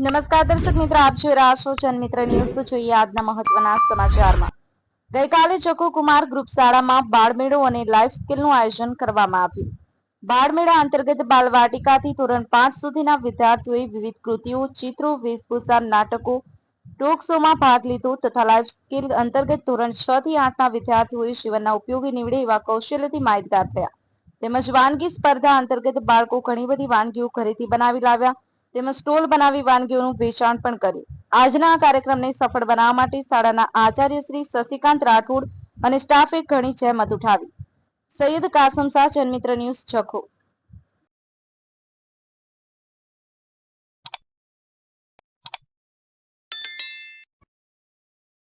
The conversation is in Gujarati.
નમસ્કાર દર્શક મિત્રો, આપ જોઈ રહ્યા છો જનમિત્ર ન્યૂઝ. તો જોઈએ આજના મહત્વના સમાચારમાં. ગઈકાલે ચકુ કુમાર ગ્રુપ શાળામાં બાળમેળો અને લાઈફ સ્કિલનું આયોજન કરવામાં આવ્યું. બાળમેળા અંતર્ગત બાલવાટિકાથી ધોરણ 5 સુધીના વિદ્યાર્થીઓએ વિવિધ કૃતિઓ, ચિત્રો, વેશભૂષા, નાટકો, ટોક શોમાં ભાગ લીધો તથા લાઈફ સ્કિલ અંતર્ગત ધોરણ 6 થી 8ના વિદ્યાર્થીઓએ જીવનના ઉપયોગી નીવડે એવા કૌશલ્યથી માહિતગાર થયા. તેમજ વાનગી સ્પર્ધા અંતર્ગત બાળકો ઘણી બધી વાનગીઓ ઘરેથી બનાવી લાવ્યા તેમજ સ્ટોલ બનાવી વાનગીઓનું વેચાણ પણ કર્યું. આજના આ કાર્યક્રમને સફળ બનાવવા માટે શાળાના આચાર્ય શ્રી શશિકાંત રાઠોડ અને સ્ટાફે ઘણી જહેમત ઉઠાવી. સૈયદ કાસમ શાહ, જનમિત્ર ન્યૂઝ, જખૌ.